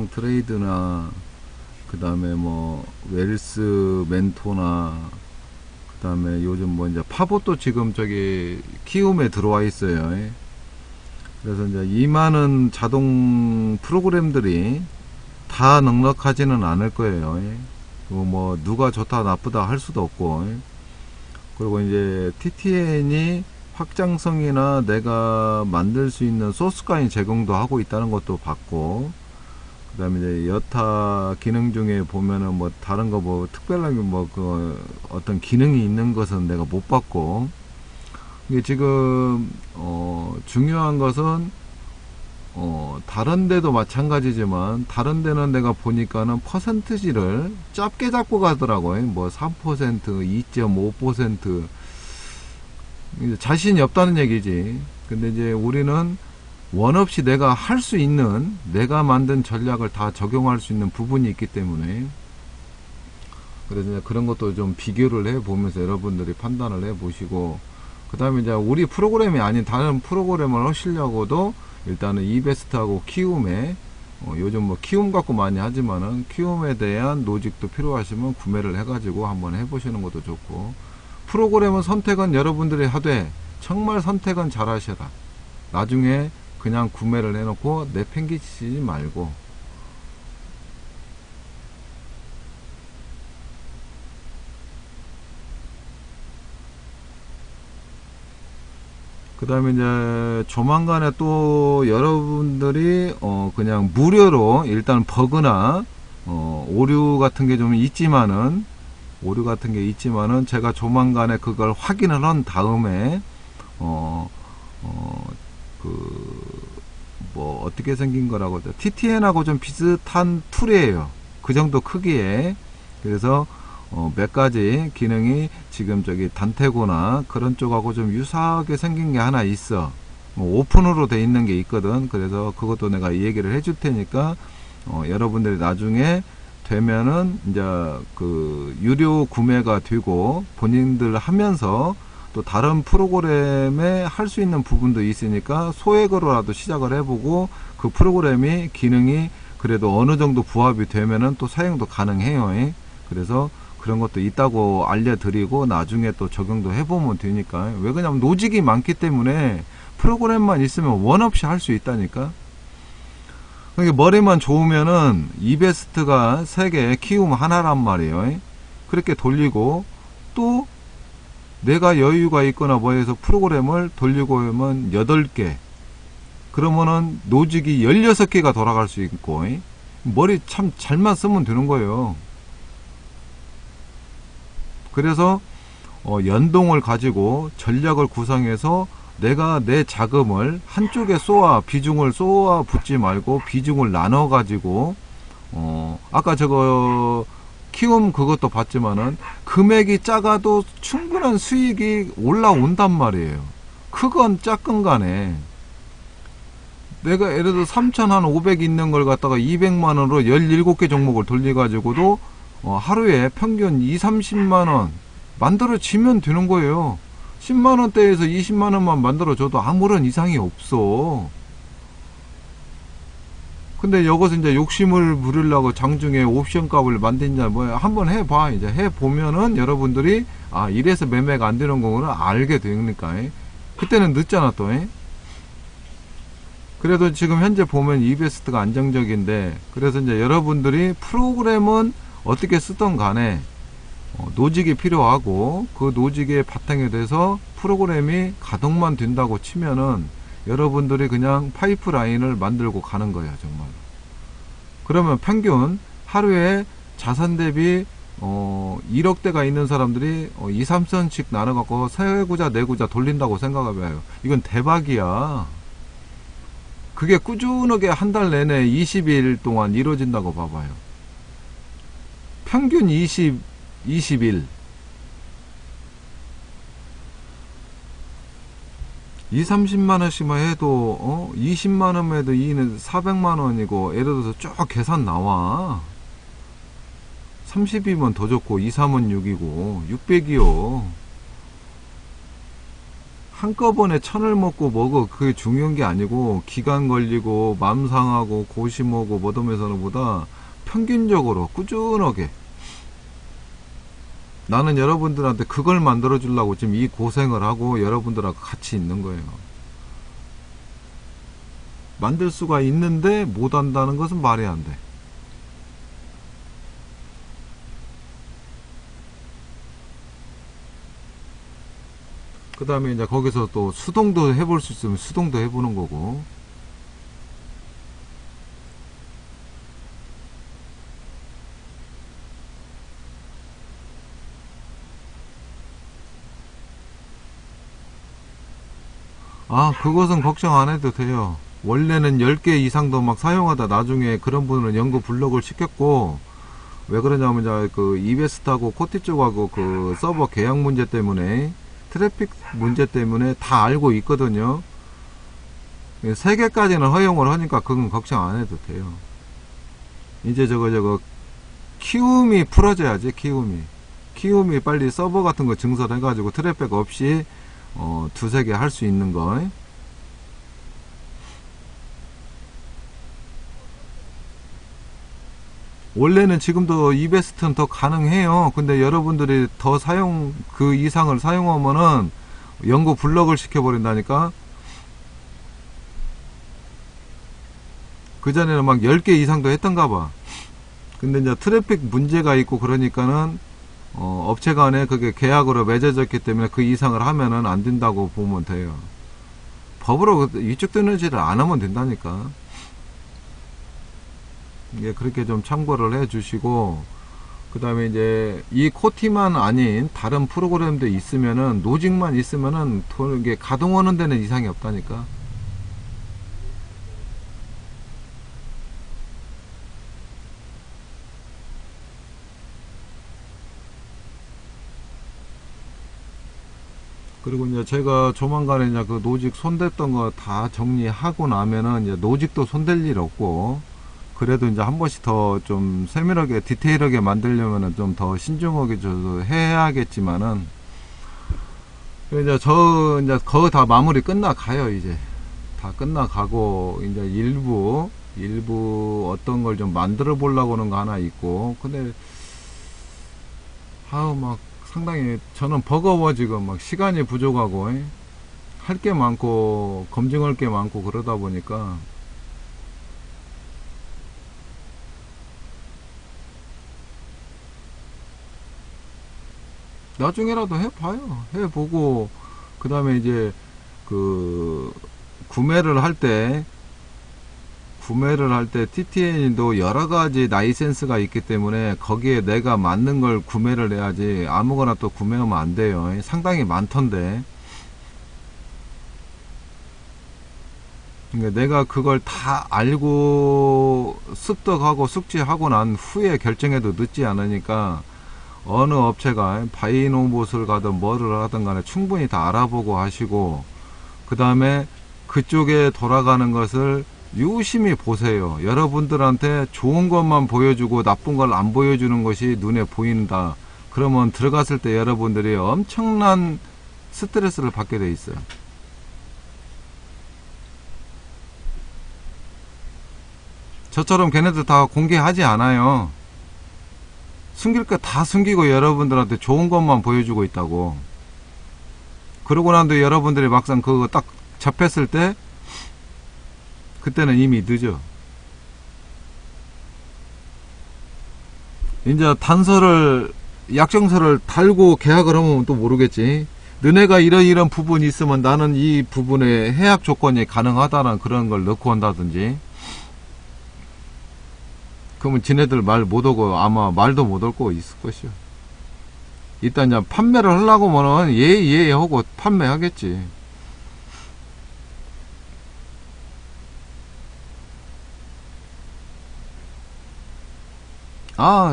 시장 트레이드나 그 다음에 뭐 웰스 멘토나 그 다음에 요즘 뭐 이제 파봇도 지금 저기 키움에 들어와 있어요. 그래서 이제 이 많은 자동 프로그램들이 다 넉넉하지는 않을 거예요. 그리고 뭐 누가 좋다 나쁘다 할 수도 없고, 그리고 이제 TTN이 확장성이나 내가 만들 수 있는 소스까지 제공도 하고 있다는 것도 봤고, 그 다음에 이제 여타 기능 중에 보면은 뭐 다른 거 뭐 특별하게 뭐 그 어떤 기능이 있는 것은 내가 못 봤고, 이게 지금 중요한 것은 다른 데도 마찬가지지만 다른 데는 내가 보니까는 퍼센트지를 짧게 잡고 가더라고요. 뭐 3%, 2.5% 자신이 없다는 얘기지. 근데 이제 우리는 원 없이 내가 할 수 있는, 내가 만든 전략을 다 적용할 수 있는 부분이 있기 때문에, 그래서 이제 그런 것도 좀 비교를 해 보면서 여러분들이 판단을 해 보시고, 그 다음에 이제 우리 프로그램이 아닌 다른 프로그램을 하시려고도 일단은 이베스트하고 키움에, 요즘 뭐 키움 갖고 많이 하지만은 키움에 대한 노직도 필요하시면 구매를 해가지고 한번 해보시는 것도 좋고, 프로그램은 선택은 여러분들이 하되 정말 선택은 잘 하셔라. 나중에 그냥 구매를 해놓고 내팽개치지 말고. 그 다음에 이제 조만간에 또 여러분들이 그냥 무료로 일단 버그나 오류 같은 게 좀 있지만은, 제가 조만간에 그걸 확인을 한 다음에 뭐 어떻게 생긴 거라고, TTN하고 좀 비슷한 툴이에요. 그 정도 크기에. 그래서 몇 가지 기능이 지금 저기 단테고나 그런 쪽하고 좀 유사하게 생긴 게 하나 있어. 오픈으로 돼 있는 게 있거든. 그래서 그것도 내가 이 얘기를 해줄 테니까 여러분들이 나중에 되면은 이제 그 유료 구매가 되고 본인들 하면서 또 다른 프로그램에 할 수 있는 부분도 있으니까 소액으로라도 시작을 해보고, 그 프로그램이 기능이 그래도 어느 정도 부합이 되면은 또 사용도 가능해요. 그래서 그런 것도 있다고 알려드리고 나중에 또 적용도 해보면 되니까. 왜 그러냐면 노직이 많기 때문에 프로그램만 있으면 원 없이 할 수 있다니까. 그러니까 머리만 좋으면은 이베스트가 3개, 키움 하나란 말이에요. 그렇게 돌리고 또 내가 여유가 있거나 뭐 해서 프로그램을 돌리고 하면 8개, 그러면은 노직이 16개가 돌아갈 수 있고, 머리 참 잘만 쓰면 되는 거예요. 그래서 연동을 가지고 전략을 구성해서 내가 내 자금을 한쪽에 비중을 쏘아 붙지 말고 비중을 나눠 가지고, 아까 저거 키움 그것도 봤지만은 금액이 작아도 충분한 수익이 올라온단 말이에요. 크건 작건 간에. 내가 예를 들어 3,500 있는 걸 갖다가 200만원으로 17개 종목을 돌려가지고도 하루에 평균 2, 30만원 만들어지면 되는 거예요. 10만원대에서 20만원만 만들어줘도 아무런 이상이 없어. 근데 여기서 이제 욕심을 부리려고 장중에 옵션 값을 만드냐, 뭐 한번 해봐. 이제 해보면은 여러분들이 이래서 매매가 안 되는 거구나 알게 되니까. 그때는 늦잖아 또. 그래도 지금 현재 보면 이베스트가 안정적인데, 그래서 이제 여러분들이 프로그램은 어떻게 쓰던 간에 노직이 필요하고, 그 노직의 바탕에 대해서 프로그램이 가동만 된다고 치면은 여러분들이 그냥 파이프라인을 만들고 가는 거예요, 정말. 그러면 평균 하루에 자산 대비 1억대가 있는 사람들이 2, 3선씩 나눠갖고 3구자, 4구자 돌린다고 생각해봐요. 이건 대박이야. 그게 꾸준하게 한 달 내내 20일 동안 이루어진다고 봐봐요. 평균 20일. 2, 30만원씩만 해도 20만원 해도 이는 400만원이고, 예를 들어서 쭉 계산 나와. 30이면 더 좋고 2, 3은 6이고 600이요. 한꺼번에 천을 먹고 뭐고 그게 중요한 게 아니고 기간 걸리고 맘 상하고 고심하고 뭐더면서는 보다 평균적으로 꾸준하게 나는 여러분들한테 그걸 만들어 주려고 지금 이 고생을 하고 여러분들하고 같이 있는 거예요. 만들 수가 있는데 못 한다는 것은 말이 안 돼. 그 다음에 이제 거기서 또 수동도 해볼 수 있으면 수동도 해보는 거고. 그것은 걱정 안 해도 돼요. 원래는 10개 이상도 막 사용하다 나중에 그런 분은 연구 블록을 시켰고, 왜 그러냐면 이제 그 이베스트하고 코티 쪽하고 그 서버 계약 문제 때문에 트래픽 문제 때문에 다 알고 있거든요. 3개까지는 허용을 하니까 그건 걱정 안 해도 돼요. 이제 저거 키움이 풀어져야지. 키움이 빨리 서버 같은 거 증설해 가지고 트래픽 없이 2-3개 할 수 있는 거. 원래는 지금도 이베스트는 더 가능해요. 근데 여러분들이 더 그 이상을 사용하면은 연구 블럭을 시켜버린다니까. 그전에는 막 10개 이상도 했던가 봐. 근데 이제 트래픽 문제가 있고 그러니까는 업체 간에 그게 계약으로 맺어졌기 때문에 그 이상을 하면은 안 된다고 보면 돼요. 법으로 위축 되는지를 안 하면 된다니까. 예, 그렇게 좀 참고를 해 주시고, 그 다음에 이제 이 코티만 아닌 다른 프로그램도 있으면은, 노직만 있으면은 이게 가동하는 데는 이상이 없다니까. 그리고 이제 제가 조만간에 이제 그 노직 손댔던 거 다 정리하고 나면은 이제 노직도 손댈 일 없고, 그래도 이제 한 번씩 더 좀 세밀하게 디테일하게 만들려면은 좀 더 신중하게 해야겠지만은, 이제 이제 거의 다 마무리 끝나가요. 이제 다 끝나가고 이제 일부 어떤 걸 좀 만들어 보려고 하는 거 하나 있고. 근데 막 상당히 저는 버거워. 지금 막 시간이 부족하고 할 게 많고 검증할 게 많고 그러다 보니까 나중에라도 해봐요. 해보고 그 다음에 이제 그 구매를 할 때 TTN도 여러가지 라이센스가 있기 때문에 거기에 내가 맞는 걸 구매를 해야지 아무거나 또 구매하면 안 돼요. 상당히 많던데. 그러니까 내가 그걸 다 알고 습득하고 숙지하고 난 후에 결정해도 늦지 않으니까 어느 업체가 바이노봇을 가든 뭐를 하든 간에 충분히 다 알아보고 하시고, 그 다음에 그쪽에 돌아가는 것을 유심히 보세요. 여러분들한테 좋은 것만 보여주고 나쁜 걸 안 보여주는 것이 눈에 보인다. 그러면 들어갔을 때 여러분들이 엄청난 스트레스를 받게 돼 있어요. 저처럼 걔네들 다 공개하지 않아요. 숨길 거 다 숨기고 여러분들한테 좋은 것만 보여주고 있다고. 그러고 난 뒤에 여러분들이 막상 그거 딱 접했을 때 그때는 이미 늦어. 이제 약정서를 달고 계약을 하면 또 모르겠지. 너네가 이런 부분이 있으면 나는 이 부분에 해약 조건이 가능하다는 그런 걸 넣고 한다든지. 그러면 지네들 말 못오고 아마 말도 못올 거 있을 것이요. 일단 이제 판매를 하려고 하면은 예 하고 판매하겠지.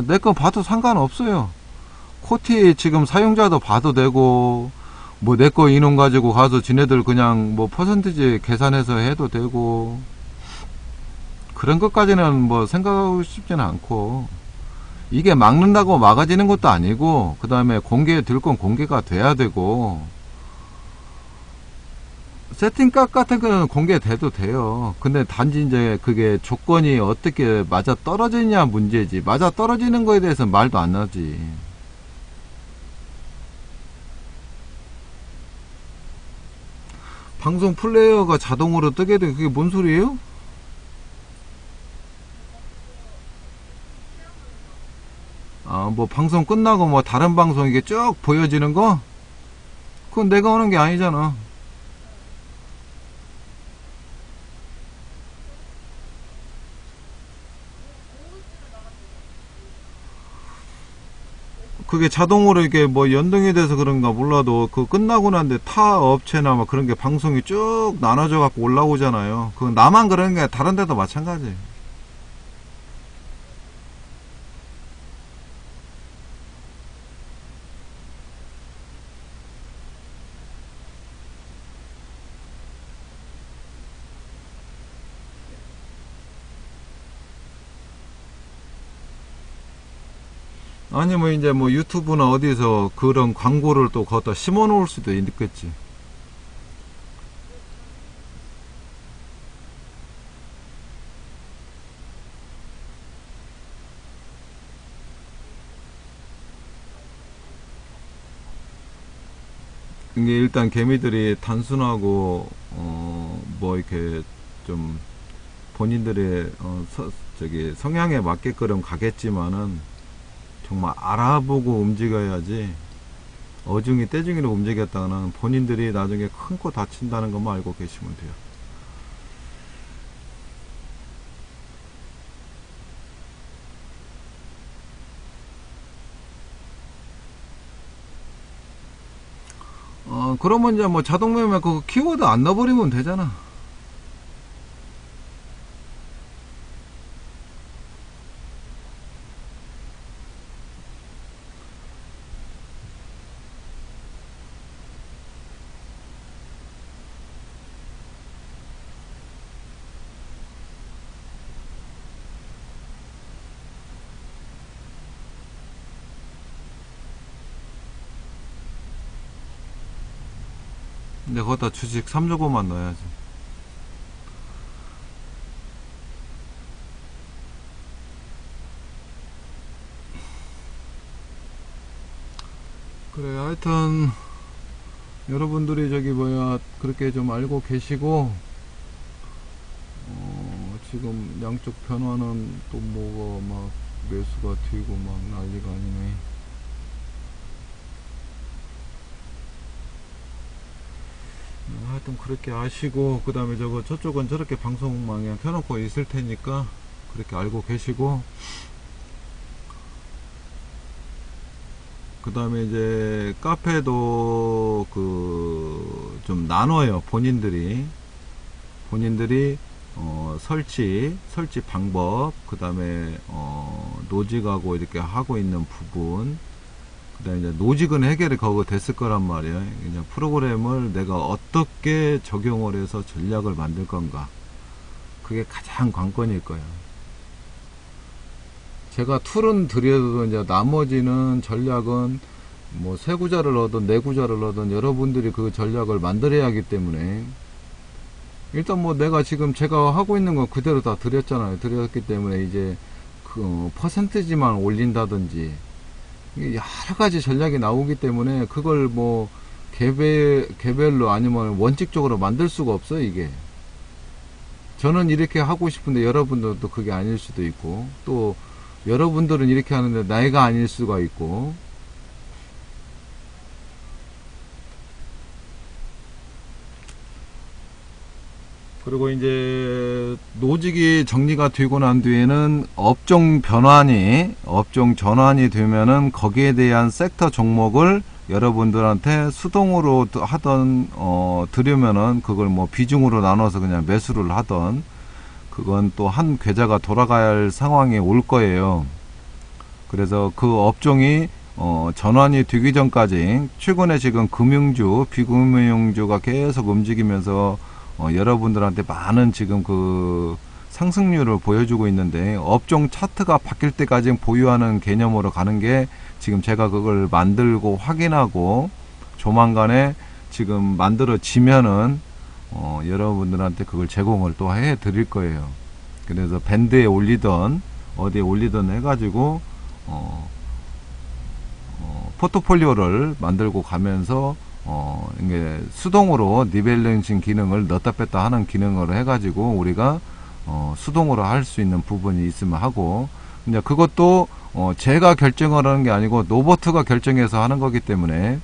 내 거 봐도 상관없어요. 코티 지금 사용자도 봐도 되고, 뭐 내 거 인원 가지고 가서 지네들 그냥 뭐 퍼센티지 계산해서 해도 되고, 그런 것까지는 뭐 생각하고 싶지는 않고, 이게 막는다고 막아지는 것도 아니고, 그 다음에 공개될 건 공개가 돼야 되고, 세팅값 같은 거는 공개돼도 돼요. 근데 단지 이제 그게 조건이 어떻게 맞아 떨어지냐 문제지. 맞아 떨어지는 거에 대해서 말도 안 나지. 방송 플레이어가 자동으로 뜨게 돼. 그게 뭔 소리예요? 아, 뭐 방송 끝나고 뭐 다른 방송 이게 쭉 보여지는 거? 그건 내가 하는 게 아니잖아. 그게 자동으로 이게 뭐 연동이 돼서 그런가 몰라도 그 끝나고 난데 타 업체나 막 그런 게 방송이 쭉 나눠져 갖고 올라오잖아요. 그건 나만 그러는 게 아니라 다른 데도 마찬가지. 아니면 이제 뭐 유튜브나 어디서 그런 광고를 또 거기다 심어 놓을 수도 있겠지. 이게 일단 개미들이 단순하고 뭐 이렇게 좀 본인들의 저기 성향에 맞게끔 가겠지만은 정말 알아보고 움직여야지. 어중이 떼중이로 움직였다가는 본인들이 나중에 큰 거 다친다는 것만 알고 계시면 돼요. 그러면 이제 뭐 자동 매매 그 키워드 안 넣어버리면 되잖아. 근데 거기다 주식 3조고만 넣어야지. 그래, 하여튼 여러분들이 저기 뭐야 그렇게 좀 알고 계시고 지금 양쪽 변화는 또 뭐가 막 매수가 튀고 막 난리가 아니네. 하여튼 그렇게 아시고, 그 다음에 저쪽은 저렇게 방송망에 켜놓고 있을 테니까 그렇게 알고 계시고, 그 다음에 이제 카페도 그 좀 나눠요. 본인들이 설치 방법, 그 다음에 노직하고 이렇게 하고 있는 부분, 그 다음에 이제 노직은 해결이 거기 됐을 거란 말이에요. 그냥 프로그램을 내가 어떻게 적용을 해서 전략을 만들 건가, 그게 가장 관건일 거예요. 제가 툴은 드려도 이제 나머지는 전략은 뭐 세 구자를 넣든 네 구자를 넣든 여러분들이 그 전략을 만들어야 하기 때문에, 일단 뭐 내가 지금 제가 하고 있는 건 그대로 다 드렸잖아요. 드렸기 때문에 이제 그 퍼센티지만 올린다든지 여러 가지 전략이 나오기 때문에 그걸 뭐 개별로 아니면 원칙적으로 만들 수가 없어요. 이게 저는 이렇게 하고 싶은데 여러분들도 그게 아닐 수도 있고, 또 여러분들은 이렇게 하는데 나이가 아닐 수가 있고, 그리고 이제 노직이 정리가 되고 난 뒤에는 업종 전환이 되면은 거기에 대한 섹터 종목을 여러분들한테 수동으로 하던 들으면은 그걸 뭐 비중으로 나눠서 그냥 매수를 하던, 그건 또 한 계좌가 돌아가야 할 상황이 올 거예요. 그래서 그 업종이 전환이 되기 전까지, 최근에 지금 금융주, 비금융주가 계속 움직이면서 여러분들한테 많은 지금 그 상승률을 보여주고 있는데, 업종 차트가 바뀔 때까지 보유하는 개념으로 가는 게, 지금 제가 그걸 만들고 확인하고 조만간에 지금 만들어지면은 여러분들한테 그걸 제공을 또 해 드릴 거예요. 그래서 밴드에 올리던 어디에 올리던 해가지고 포트폴리오를 만들고 가면서 이게 수동으로 니벨링싱 기능을 넣었다 뺐다 하는 기능으로 해가지고 우리가 수동으로 할 수 있는 부분이 있으면 하고, 이제 그것도 제가 결정을 하는 게 아니고 로버트가 결정해서 하는 거기 때문에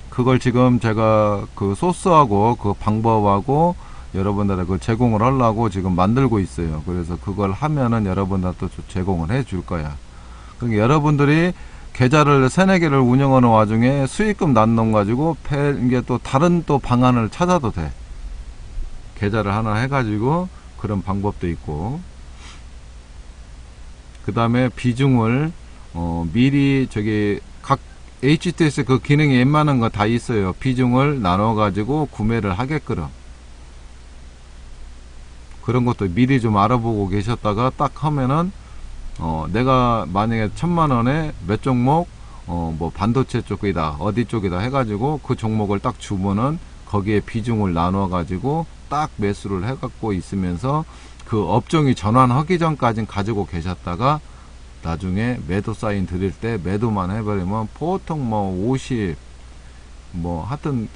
그걸 지금 제가 그 소스하고 그 방법하고 여러분들에 그 제공을 하려고 지금 만들고 있어요. 그래서 그걸 하면은 여러분들한테 제공을 해 줄 거야. 그러니까 여러분들이 계좌를 3-4개를 운영하는 와중에 수익금 난 놈 가지고 이게 또 다른 또 방안을 찾아도 돼. 계좌를 하나 해가지고 그런 방법도 있고, 그 다음에 비중을 미리 저기 각 HTS 그 기능이 웬만한 거 다 있어요. 비중을 나눠 가지고 구매를 하게끔 그런 것도 미리 좀 알아보고 계셨다가 딱 하면은 내가 만약에 1000만원에 몇 종목 뭐 반도체 쪽이다 어디 쪽이다 해가지고 그 종목을 딱 주면은 거기에 비중을 나눠 가지고 딱 매수를 해 갖고 있으면서 그 업종이 전환하기 전까지는 가지고 계셨다가 나중에 매도 사인 드릴 때 매도만 해버리면 보통 뭐 50 뭐 하여튼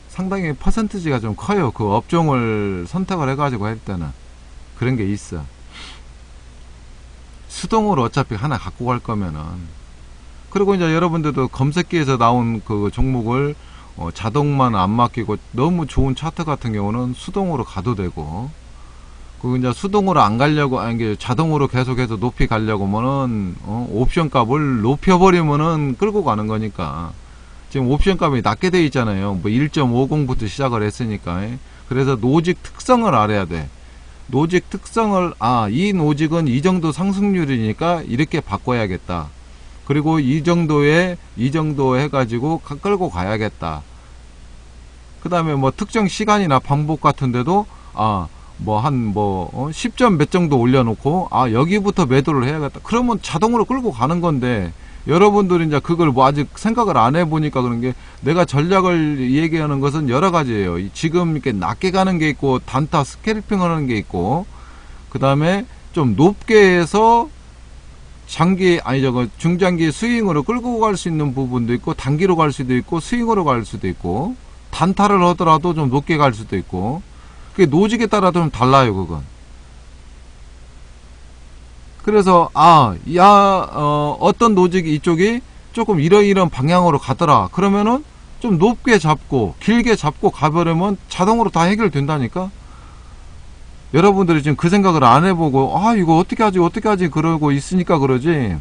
상당히 퍼센트지가 좀 커요. 그 업종을 선택을 해가지고 할 때는 그런 게 있어. 수동으로 어차피 하나 갖고 갈 거면은. 그리고 이제 여러분들도 검색기에서 나온 그 종목을 자동만 안 맡기고 너무 좋은 차트 같은 경우는 수동으로 가도 되고, 그 이제 수동으로 안 가려고 아니 자동으로 계속해서 높이 가려고 하면은 옵션 값을 높여버리면은 끌고 가는 거니까. 지금 옵션 값이 낮게 돼 있잖아요. 뭐 1.50부터 시작을 했으니까. 그래서 노직 특성을 알아야 돼. 노직 특성을 이 노직은 이 정도 상승률이니까 이렇게 바꿔야겠다. 그리고 이 정도 해가지고 끌고 가야겠다. 그 다음에 뭐 특정 시간이나 방법 같은데도 뭐 한 10점 몇 정도 올려놓고 여기부터 매도를 해야겠다. 그러면 자동으로 끌고 가는 건데, 여러분들이 이제 그걸 뭐 아직 생각을 안 해보니까 그런 게, 내가 전략을 얘기하는 것은 여러 가지예요. 지금 이렇게 낮게 가는 게 있고, 단타 스캘핑 하는 게 있고, 그 다음에 좀 높게 해서 중장기 스윙으로 끌고 갈 수 있는 부분도 있고, 단기로 갈 수도 있고, 스윙으로 갈 수도 있고, 단타를 하더라도 좀 높게 갈 수도 있고, 그게 노직에 따라 좀 달라요, 그건. 그래서 어떤 노직이 이쪽이 조금 이런 방향으로 가더라. 그러면은 좀 높게 잡고 길게 잡고 가버리면 자동으로 다 해결된다니까. 여러분들이 지금 그 생각을 안 해보고 이거 어떻게 하지 그러고 있으니까 그러지.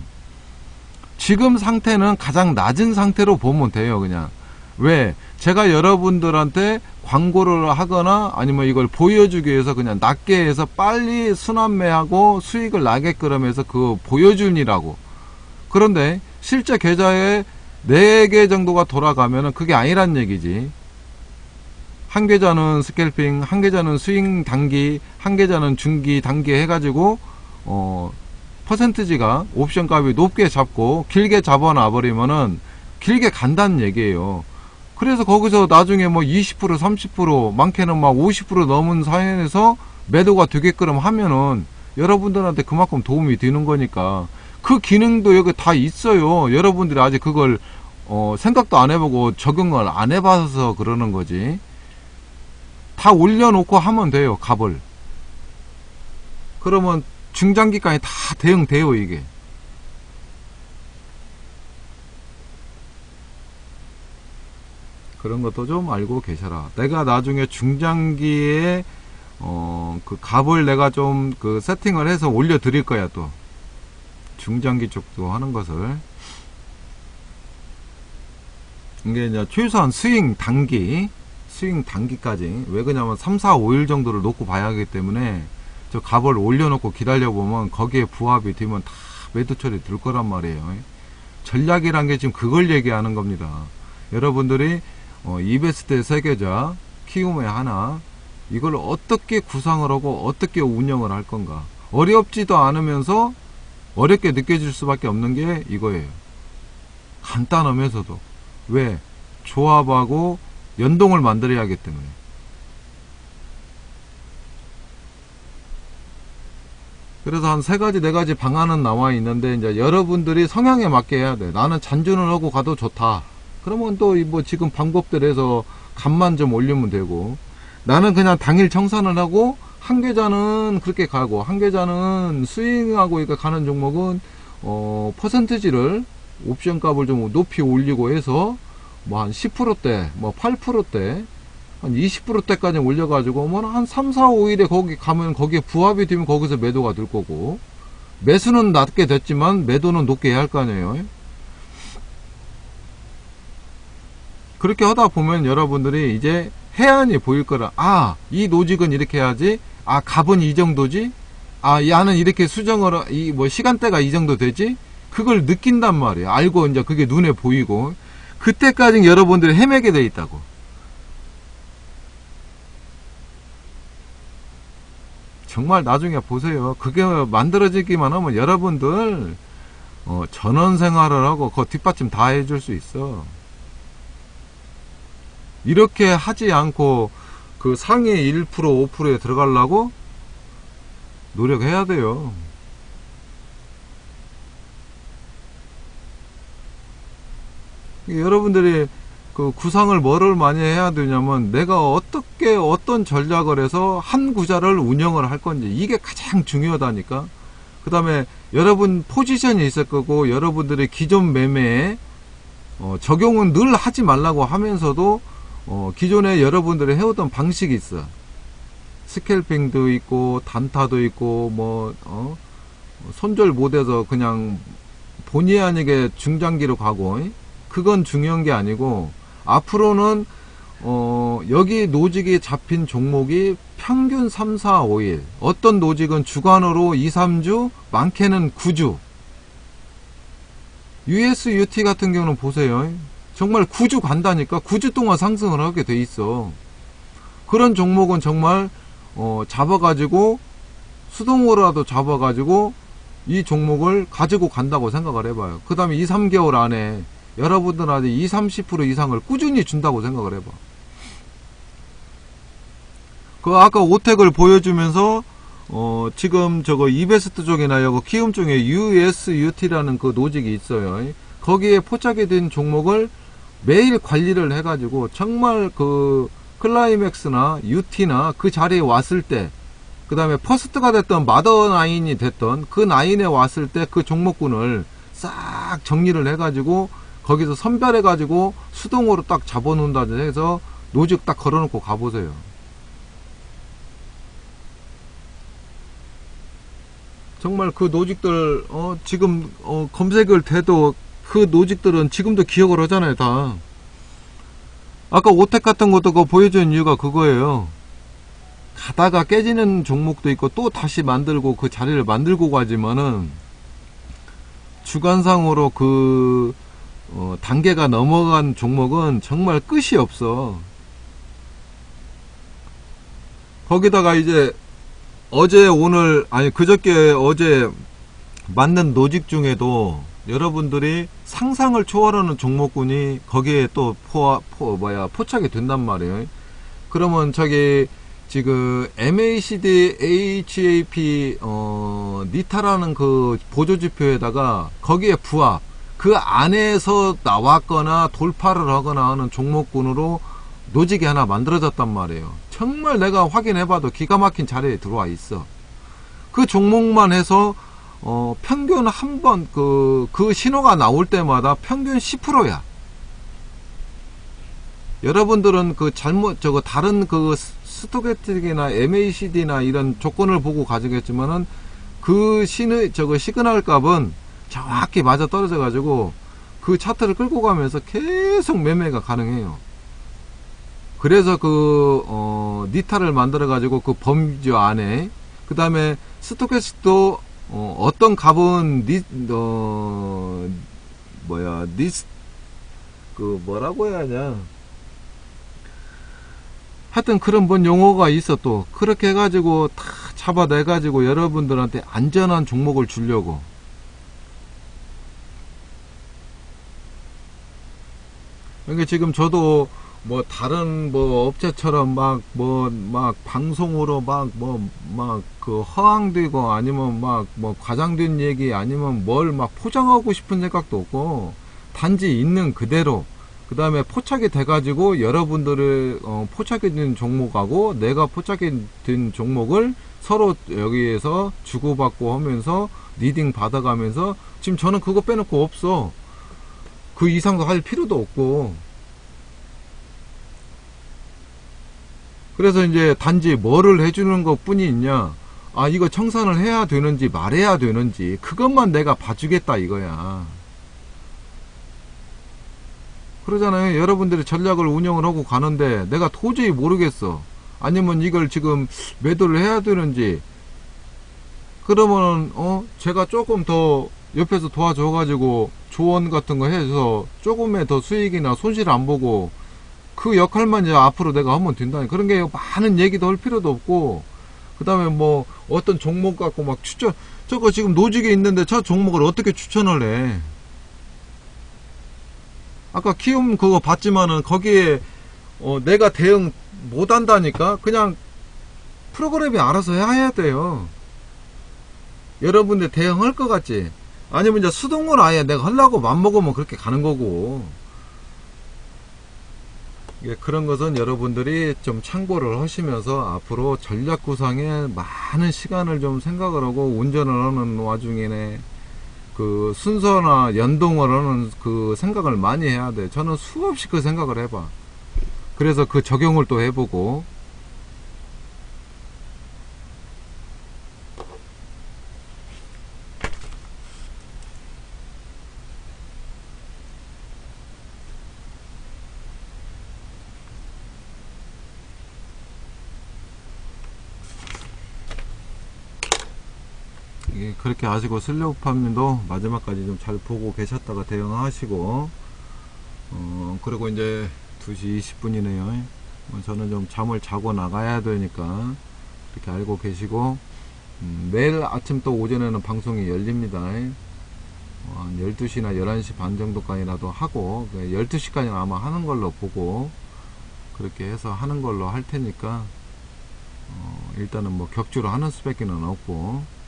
지금 상태는 가장 낮은 상태로 보면 돼요. 그냥 왜 제가 여러분들한테 광고를 하거나 아니면 이걸 보여주기 위해서 그냥 낮게 해서 빨리 순환매하고 수익을 나게끔 해서 그거 보여주니라고. 그런데 실제 계좌에 4개 정도가 돌아가면은 그게 아니란 얘기지. 한 계좌는 스캘핑, 한 계좌는 스윙 단기, 한 계좌는 중기 단기 해가지고 퍼센트지가 옵션 값이 높게 잡고 길게 잡아놔 버리면은 길게 간다는 얘기예요. 그래서 거기서 나중에 뭐 20%, 30%, 많게는 막 50% 넘은 사연에서 매도가 되게끔 하면은 여러분들한테 그만큼 도움이 되는 거니까. 그 기능도 여기 다 있어요. 여러분들이 아직 그걸 생각도 안 해보고 적용을 안 해봐서 그러는 거지. 다 올려놓고 하면 돼요, 값을. 그러면 중장기까지 다 대응돼요, 이게. 그런 것도 좀 알고 계셔라. 내가 나중에 중장기에 그 값을 내가 좀 그 세팅을 해서 올려 드릴 거야. 또 중장기 쪽도 하는 것을. 이게 이제 최소한 스윙 단기까지. 왜 그러냐면 3, 4, 5일 정도를 놓고 봐야 하기 때문에 저 값을 올려놓고 기다려보면 거기에 부합이 되면 다 매도 처리 들 거란 말이에요. 전략이란 게 지금 그걸 얘기하는 겁니다. 여러분들이 이베스트 세계자, 키움의 하나, 이걸 어떻게 구상을 하고 어떻게 운영을 할 건가. 어렵지도 않으면서 어렵게 느껴질 수밖에 없는 게 이거예요. 간단하면서도. 왜? 조합하고 연동을 만들어야 하기 때문에. 그래서 한 3가지 4가지 방안은 나와 있는데 이제 여러분들이 성향에 맞게 해야 돼. 나는 잔존을 하고 가도 좋다. 그러면 또 뭐 지금 방법들에서 값만 좀 올리면 되고, 나는 그냥 당일 청산을 하고 한 계좌는 그렇게 가고 한 계좌는 스윙하고 이렇게 가는 종목은 퍼센티지를 옵션 값을 좀 높이 올리고 해서 뭐 한 10%대 뭐 8%대 한 20%대까지 올려가지고 뭐 한 3, 4, 5일에 거기 가면 거기에 부합이 되면 거기서 매도가 될 거고, 매수는 낮게 됐지만 매도는 높게 해야 할 거 아니에요. 그렇게 하다 보면 여러분들이 이제 해안이 보일 거라. 아, 이 노직은 이렇게 해야지. 아, 값은 이 정도지. 아, 야는 이렇게 수정을 이 뭐 시간대가 이 정도 되지. 그걸 느낀단 말이에요. 알고 이제 그게 눈에 보이고, 그때까지 여러분들이 헤매게 돼 있다고. 정말 나중에 보세요. 그게 만들어지기만 하면 여러분들 전원 생활을 하고 그 뒷받침 다 해줄 수 있어. 이렇게 하지 않고 그 상위 1%, 5%에 들어가려고 노력해야 돼요. 여러분들이 그 구상을 뭐를 많이 해야 되냐면, 내가 어떻게 어떤 전략을 해서 한 구자를 운영을 할 건지, 이게 가장 중요하다니까. 그 다음에 여러분 포지션이 있을 거고, 여러분들의 기존 매매에 적용은 늘 하지 말라고 하면서도 기존에 여러분들이 해오던 방식이 있어. 스캘핑도 있고 단타도 있고 뭐 손절 못해서 그냥 본의 아니게 중장기로 가고, 그건 중요한 게 아니고, 앞으로는 여기 노직이 잡힌 종목이 평균 3, 4, 5일, 어떤 노직은 주간으로 2, 3주, 많게는 9주. USUT 같은 경우는 보세요. 정말 9주 간다니까. 9주 동안 상승을 하게 돼 있어. 그런 종목은 정말 잡아가지고 수동으로라도 잡아가지고 이 종목을 가지고 간다고 생각을 해봐요. 그 다음에 2, 3개월 안에 여러분들한테 20, 30% 이상을 꾸준히 준다고 생각을 해봐. 그 아까 오택을 보여주면서 지금 저거 이베스트 쪽이나 여기 키움 쪽에 USUT라는 그 노직이 있어요. 거기에 포착이 된 종목을 매일 관리를 해가지고 정말 그 클라이맥스나 UT나 그 자리에 왔을 때, 그 다음에 퍼스트가 됐던 마더 나인이 됐던 그 나인에 왔을 때 그 종목군을 싹 정리를 해가지고 거기서 선별해가지고 수동으로 딱 잡아놓는다 해서 노직 딱 걸어놓고 가보세요. 정말 그 노직들 지금 검색을 돼도 그 노직들은 지금도 기억을 하잖아요. 다. 아까 오택 같은 것도 그거 보여준 이유가 그거예요. 가다가 깨지는 종목도 있고 또 다시 만들고 그 자리를 만들고 가지만은 주간상으로 그 단계가 넘어간 종목은 정말 끝이 없어. 거기다가 이제 어제 오늘 아니 그저께 어제 만든 노직 중에도 여러분들이 상상을 초월하는 종목군이 거기에 또 포착이 된단 말이에요. 그러면 저기 지금 MACD, HAP, 니타라는 그 보조지표에다가 거기에 부합, 그 안에서 나왔거나 돌파를 하거나 하는 종목군으로 노직이 하나 만들어졌단 말이에요. 정말 내가 확인해봐도 기가 막힌 자리에 들어와 있어. 그 종목만 해서 평균 한 번 그 신호가 나올 때마다 평균 10%야. 여러분들은 그 다른 그 스토캐틱이나 MACD나 이런 조건을 보고 가지겠지만은 그 시그널 값은 정확히 맞아 떨어져 가지고 그 차트를 끌고 가면서 계속 매매가 가능해요. 그래서 그 니타를 만들어 가지고 그 범주 안에, 그 다음에 스토캐스틱도 어떤 값은 그 뭐라고 해야 하냐, 하여튼 그런 뭔 용어가 있어. 또 그렇게 해가지고 다 잡아내 가지고 여러분들한테 안전한 종목을 주려고. 그러니까 지금 저도 뭐 다른 뭐 업체처럼 막 방송으로 막 그 허황되고 아니면 막 뭐 과장된 얘기 아니면 뭘 막 포장하고 싶은 생각도 없고 단지 있는 그대로 그 다음에 포착이 돼가지고 여러분들을 포착이 된 종목하고 내가 포착이 된 종목을 서로 여기에서 주고받고 하면서 리딩 받아가면서 지금 저는 그거 빼놓고 없어. 그 이상도 할 필요도 없고. 그래서 이제 단지 뭐를 해주는 것 뿐이 있냐. 아, 이거 청산을 해야 되는지 말해야 되는지 그것만 내가 봐주겠다 이거야. 그러잖아요. 여러분들이 전략을 운영을 하고 가는데 내가 도저히 모르겠어. 아니면 이걸 지금 매도를 해야 되는지. 그러면 제가 조금 더 옆에서 도와줘 가지고 조언 같은 거 해서 조금의 더 수익이나 손실 안 보고 그 역할만 이제 앞으로 내가 하면 된다니. 그런 게 많은 얘기도 할 필요도 없고, 그 다음에 뭐 어떤 종목 갖고 막 추천, 저거 지금 노직에 있는데 저 종목을 어떻게 추천을 해. 아까 키움 그거 봤지만은 거기에 내가 대응 못 한다니까. 그냥 프로그램이 알아서 해야 돼요. 여러분들 대응할 것 같지? 아니면 이제 수동으로 아예 내가 하려고 맘먹으면 그렇게 가는 거고. 예, 그런 것은 여러분들이 좀 참고를 하시면서 앞으로 전략 구상에 많은 시간을 좀 생각을 하고 운전을 하는 와중에 그 순서나 연동을 하는 그 생각을 많이 해야 돼. 저는 수없이 그 생각을 해봐. 그래서 그 적용을 또 해보고. 예, 그렇게 하시고 슬로우팜님도 마지막까지 좀 잘 보고 계셨다가 대응하시고 그리고 이제 2시 20분이네요. 저는 좀 잠을 자고 나가야 되니까 이렇게 알고 계시고 매일 아침 또 오전에는 방송이 열립니다. 한 12시나 11시 반 정도까지라도 하고 12시까지는 아마 하는 걸로 보고 그렇게 해서 하는 걸로 할 테니까 일단은 뭐 격주로 하는 수밖에 는 없고,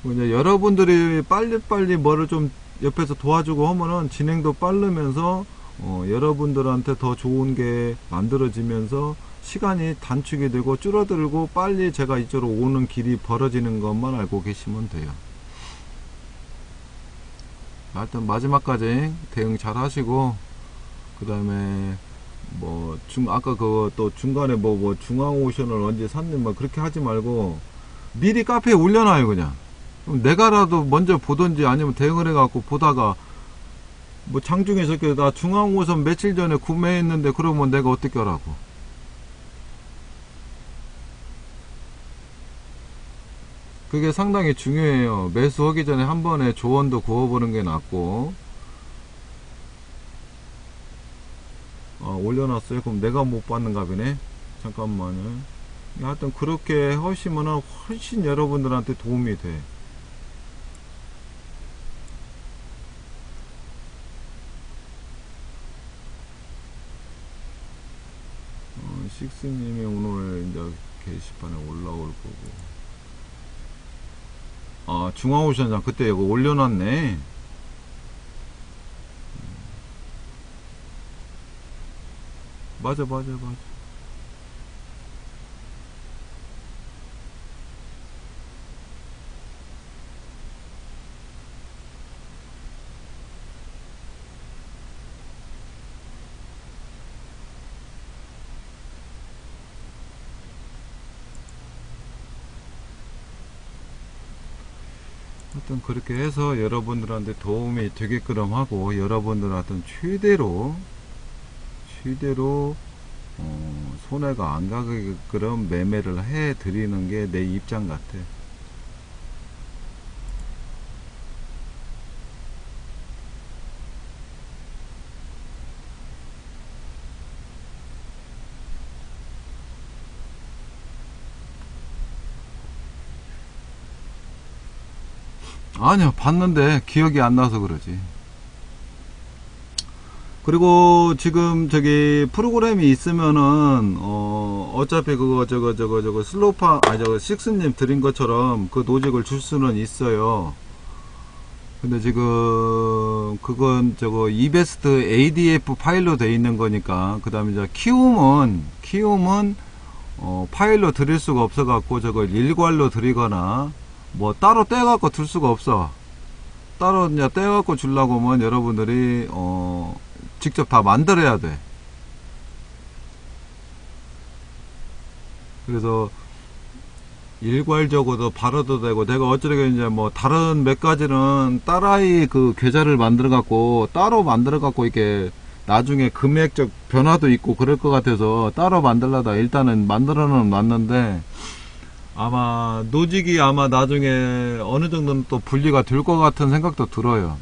이제 여러분들이 빨리빨리 뭐를 좀 옆에서 도와주고 하면은 진행도 빠르면서 여러분들한테 더 좋은 게 만들어지면서 시간이 단축이 되고 줄어들고 빨리 제가 이쪽으로 오는 길이 벌어지는 것만 알고 계시면 돼요. 하여튼 마지막까지 대응 잘 하시고, 그 다음에 뭐 아까 그거 또 중간에 뭐 중앙오션을 언제 샀니 뭐 그렇게 하지 말고 미리 카페에 올려놔요. 그냥 내가라도 먼저 보던지 아니면 대응을 해갖고 보다가 뭐 장중에 저렇게 나 중앙오션 며칠 전에 구매했는데 그러면 내가 어떻게 하라고. 그게 상당히 중요해요. 매수하기 전에 한 번에 조언도 구워보는 게 낫고. 올려놨어요. 그럼 내가 못 받는가 보네. 잠깐만요. 하여튼 그렇게 하시면은 훨씬 여러분들한테 도움이 돼. 식스님이 오늘 이제 게시판에 올라올 거고. 중앙오션장 그때 이거 올려놨네. 맞아. 하여튼 그렇게 해서 여러분들한테 도움이 되게끔 하고 여러분들한테 최대로 손해가 안 가게끔 매매를 해 드리는 게 내 입장 같아. 아니요, 봤는데 기억이 안 나서 그러지. 그리고 지금 저기 프로그램이 있으면은 어차피 그거 저거 슬로파 저거 식스님 드린 것처럼 그 노직을 줄 수는 있어요. 근데 지금 그건 저거 이베스트 ADF 파일로 돼 있는 거니까, 그 다음에 이제 키움은 파일로 드릴 수가 없어 갖고 저걸 일괄로 드리거나 뭐 따로 떼 갖고 들 수가 없어. 따로 이제 떼 갖고 주려고 하면 여러분들이 직접 다 만들어야 돼. 그래서 일괄적으로도 발효도 되고, 내가 어쩌게 이제 뭐 다른 몇 가지는 따라이 그 계좌를 만들어 갖고 따로 만들어 갖고 이렇게 나중에 금액적 변화도 있고 그럴 것 같아서 따로 만들려다 일단은 만들어는 놨는데, 아마 노직이 아마 나중에 어느 정도는 또 분리가 될 것 같은 생각도 들어요.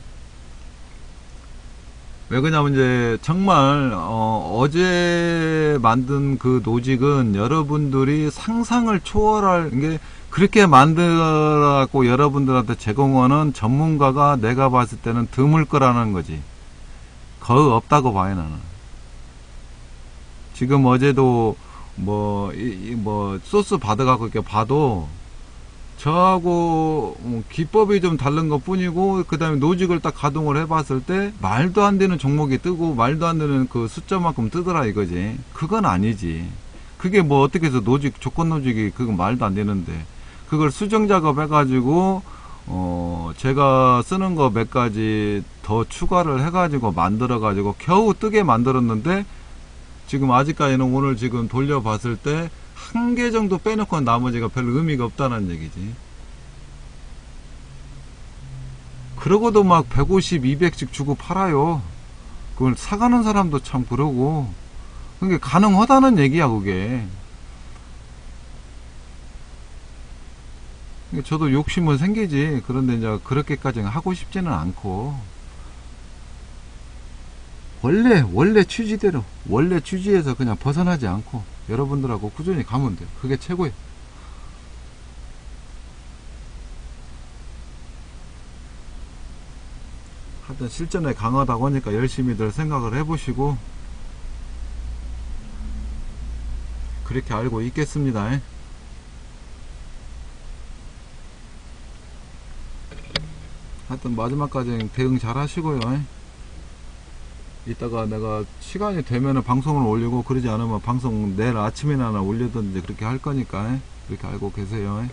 왜 그러냐면 이제 정말 어제 만든 그 노직은 여러분들이 상상을 초월할 게, 그렇게 만들어갖고 여러분들한테 제공하는 전문가가 내가 봤을 때는 드물 거라는 거지. 거의 없다고 봐요, 나는. 지금 어제도 뭐 소스 받아갖고 이렇게 봐도 저하고 기법이 좀 다른 것 뿐이고, 그 다음에 노직을 딱 가동을 해봤을 때 말도 안 되는 종목이 뜨고 말도 안 되는 그 숫자만큼 뜨더라 이거지. 그건 아니지. 그게 뭐 어떻게 해서 노직, 조건 노직이 그건 말도 안 되는데, 그걸 수정 작업 해가지고 제가 쓰는 거 몇 가지 더 추가를 해가지고 만들어가지고 겨우 뜨게 만들었는데, 지금 아직까지는 오늘 지금 돌려봤을 때 한 개 정도 빼놓고 나머지가 별로 의미가 없다는 얘기지. 그러고도 막 150, 200씩 주고 팔아요. 그걸 사가는 사람도 참 그러고. 그게 가능하다는 얘기야, 그게. 저도 욕심은 생기지. 그런데 이제 그렇게까지 하고 싶지는 않고. 원래 취지대로, 원래 취지에서 그냥 벗어나지 않고 여러분들하고 꾸준히 가면 돼요. 그게 최고예요. 하여튼 실전에 강하다고 하니까 열심히들 생각을 해보시고 그렇게 알고 있겠습니다. 하여튼 마지막까지 대응 잘 하시고요. 이따가 내가 시간이 되면은 방송을 올리고, 그러지 않으면 방송 내일 아침이나 올리든지 그렇게 할 거니까 그렇게 알고 계세요.